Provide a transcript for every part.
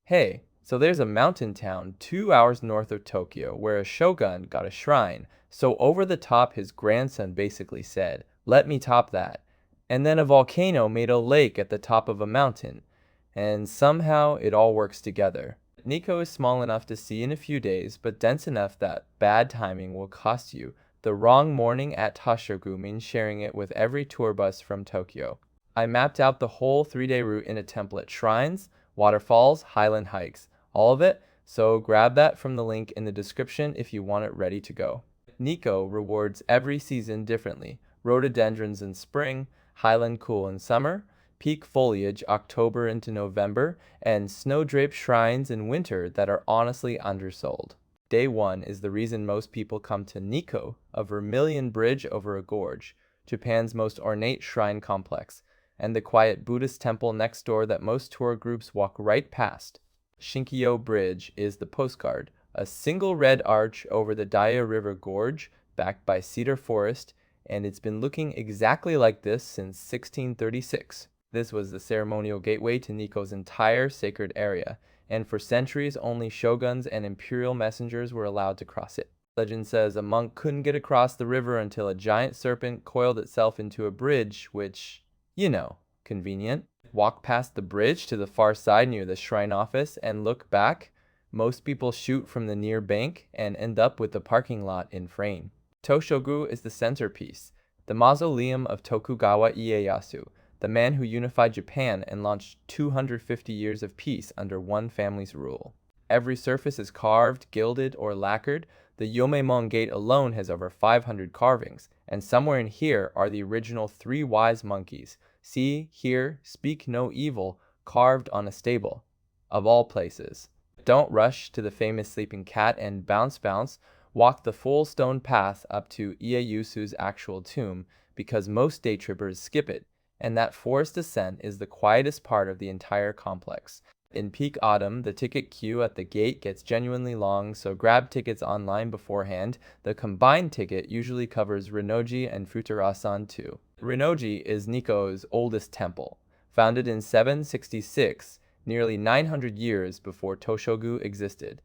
Hey, so there's a mountain town 2 hours north of Tokyo where a shogun got a shrine. So over the top, his grandson basically said, "Let me top that." And then a volcano made a lake at the top of a mountain. And somehow it all works together. Nikko is small enough to see in a few days, but dense enough that bad timing will cost you. The wrong morning at Tōshōgū means sharing it with every tour bus from Tokyo. I mapped out the whole 3-day route in a template: shrines, waterfalls, Highland hikes, all of it, so grab that from the link in the description if you want it ready to go. Nikko rewards every season differently: rhododendrons in spring, Highland cool in summer, peak foliage October into November, and snow-draped shrines in winter that are honestly undersold. Day 1 is the reason most people come to Nikko, a vermillion bridge over a gorge, Japan's most ornate shrine complex, and the quiet Buddhist temple next door that most tour groups walk right past. Shinkyō Bridge is the postcard, a single red arch over the Daiya River gorge, backed by cedar forest, and it's been looking exactly like this since 1636. This was the ceremonial gateway to Nikko's entire sacred area, and for centuries only shoguns and imperial messengers were allowed to cross it. Legend says a monk couldn't get across the river until a giant serpent coiled itself into a bridge, which, convenient. Walk past the bridge to the far side near the shrine office and look back. Most people shoot from the near bank and end up with the parking lot in frame. Tōshōgū is the centerpiece, the mausoleum of Tokugawa Ieyasu, the man who unified Japan and launched 250 years of peace under one family's rule. Every surface is carved, gilded, or lacquered. The Yomeimon Gate alone has over 500 carvings, and somewhere in here are the original 3 wise monkeys: see, hear, speak no evil, carved on a stable. Of all places. Don't rush to the famous sleeping cat and bounce. Walk the full stone path up to Ieyasu's actual tomb, because most day trippers skip it, and that forest descent is the quietest part of the entire complex. In peak autumn, the ticket queue at the gate gets genuinely long, so grab tickets online beforehand. The combined ticket usually covers Rin'nōji and Futarasan too. Rin'nōji is Nikko's oldest temple. Founded in 766, nearly 900 years before Tōshōgū existed,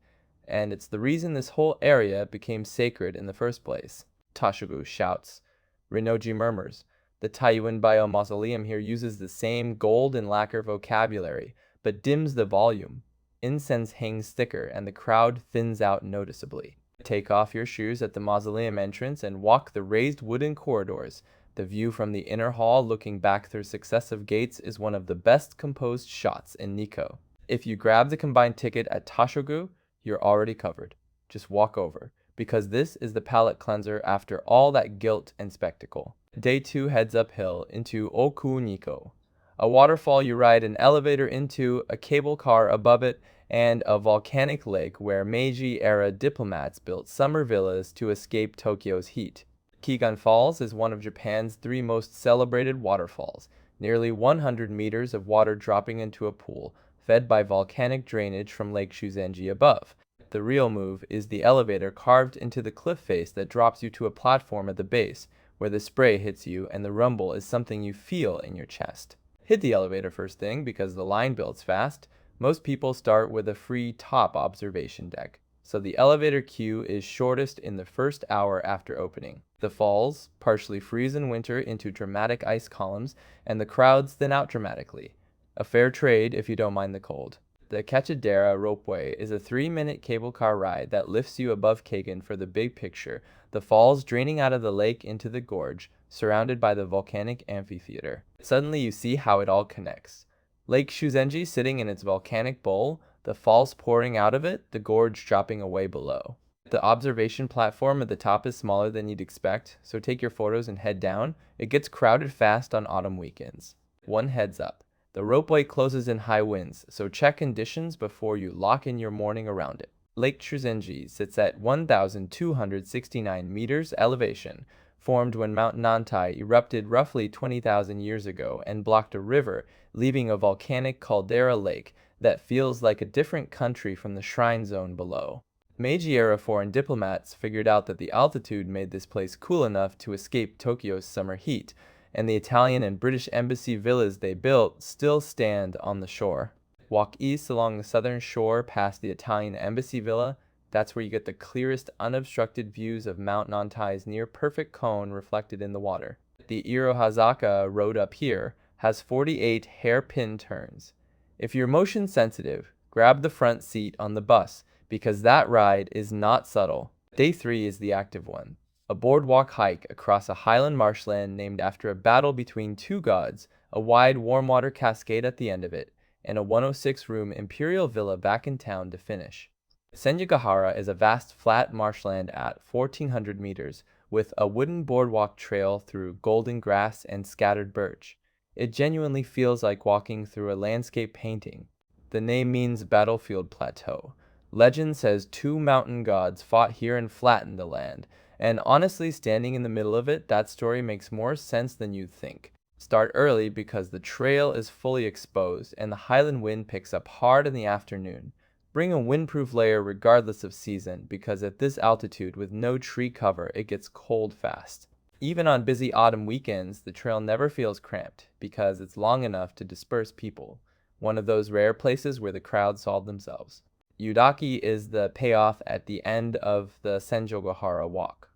and it's the reason this whole area became sacred in the first place. Tōshōgū shouts. Rin'nōji murmurs. The Taiyuan Bio mausoleum here uses the same gold and lacquer vocabulary, but dims the volume. Incense hangs thicker, and the crowd thins out noticeably. Take off your shoes at the mausoleum entrance and walk the raised wooden corridors. The view from the inner hall looking back through successive gates is one of the best composed shots in Nikko. If you grab the combined ticket at Tōshōgū, you're already covered. Just walk over, because this is the palate cleanser after all that guilt and spectacle. Day 2 heads uphill into Oku-Nikko, a waterfall you ride an elevator into, a cable car above it, and a volcanic lake where Meiji-era diplomats built summer villas to escape Tokyo's heat. Kegon Falls is one of Japan's 3 most celebrated waterfalls, nearly 100 meters of water dropping into a pool, fed by volcanic drainage from Lake Chūzenji above. The real move is the elevator carved into the cliff face that drops you to a platform at the base, where the spray hits you and the rumble is something you feel in your chest. Hit the elevator first thing because the line builds fast. Most people start with a free top observation deck, so the elevator queue is shortest in the first hour after opening. The falls partially freeze in winter into dramatic ice columns, and the crowds thin out dramatically. A fair trade if you don't mind the cold. The Akechidaira Ropeway is a 3-minute cable car ride that lifts you above Kegon for the big picture, the falls draining out of the lake into the gorge, surrounded by the volcanic amphitheater. Suddenly you see how it all connects. Lake Chūzenji sitting in its volcanic bowl, the falls pouring out of it, the gorge dropping away below. The observation platform at the top is smaller than you'd expect, so take your photos and head down. It gets crowded fast on autumn weekends. One heads up. The ropeway closes in high winds, so check conditions before you lock in your morning around it. Lake Chūzenji sits at 1,269 meters elevation, formed when Mount Nantai erupted roughly 20,000 years ago and blocked a river, leaving a volcanic caldera lake that feels like a different country from the shrine zone below. Meiji-era foreign diplomats figured out that the altitude made this place cool enough to escape Tokyo's summer heat, and the Italian and British embassy villas they built still stand on the shore. walk east along the southern shore past the Italian Embassy Villa. That's where you get the clearest unobstructed views of Mount Nantai's near perfect cone reflected in the water. The Irohazaka road up here has 48 hairpin turns. If you're motion sensitive, grab the front seat on the bus because that ride is not subtle. Day 3 is the active one. A boardwalk hike across a highland marshland named after a battle between two gods, a wide warm water cascade at the end of it, and a 106-room imperial villa back in town to finish. Senjōgahara is a vast flat marshland at 1,400 meters with a wooden boardwalk trail through golden grass and scattered birch. It genuinely feels like walking through a landscape painting. The name means battlefield plateau. Legend says two mountain gods fought here and flattened the land, and honestly, standing in the middle of it, that story makes more sense than you'd think. Start early because the trail is fully exposed and the highland wind picks up hard in the afternoon. Bring a windproof layer regardless of season because at this altitude with no tree cover, it gets cold fast. Even on busy autumn weekends, the trail never feels cramped because it's long enough to disperse people. One of those rare places where the crowds solve themselves. Yudaki is the payoff at the end of the Senjōgahara walk.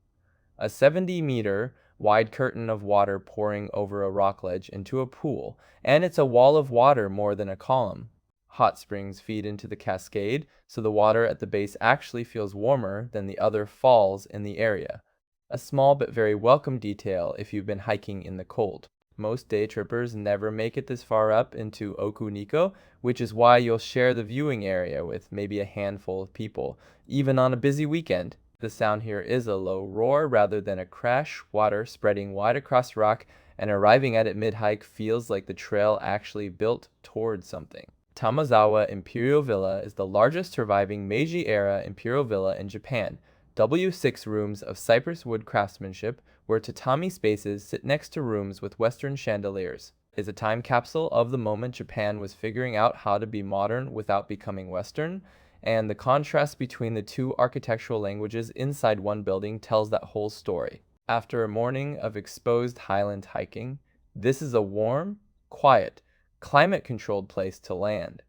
A 70-meter wide curtain of water pouring over a rock ledge into a pool, and it's a wall of water more than a column. Hot springs feed into the cascade, so the water at the base actually feels warmer than the other falls in the area. A small but very welcome detail if you've been hiking in the cold. Most day trippers never make it this far up into Oku-Nikko, which is why you'll share the viewing area with maybe a handful of people, even on a busy weekend. The sound here is a low roar rather than a crash, water spreading wide across rock, and arriving at it mid-hike feels like the trail actually built towards something. Tamazawa Imperial Villa is the largest surviving Meiji-era imperial villa in Japan. W6 rooms of cypress wood craftsmanship where tatami spaces sit next to rooms with Western chandeliers. Is a time capsule of the moment Japan was figuring out how to be modern without becoming Western, and the contrast between the two architectural languages inside one building tells that whole story. After a morning of exposed highland hiking, this is a warm, quiet, climate-controlled place to land,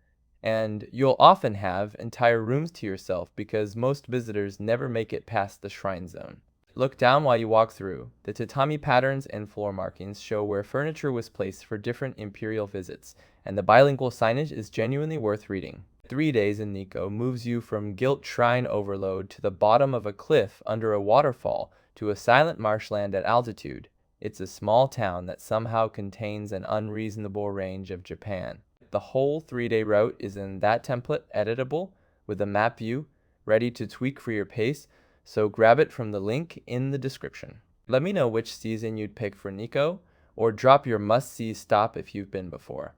and you'll often have entire rooms to yourself because most visitors never make it past the shrine zone. Look down while you walk through. The tatami patterns and floor markings show where furniture was placed for different imperial visits, and the bilingual signage is genuinely worth reading. 3 days in Nikkō moves you from gilt shrine overload to the bottom of a cliff under a waterfall to a silent marshland at altitude. It's a small town that somehow contains an unreasonable range of Japan. The whole 3-day route is in that template, editable, with a map view, ready to tweak for your pace, so grab it from the link in the description. Let me know which season you'd pick for Nikkō, or drop your must-see stop if you've been before.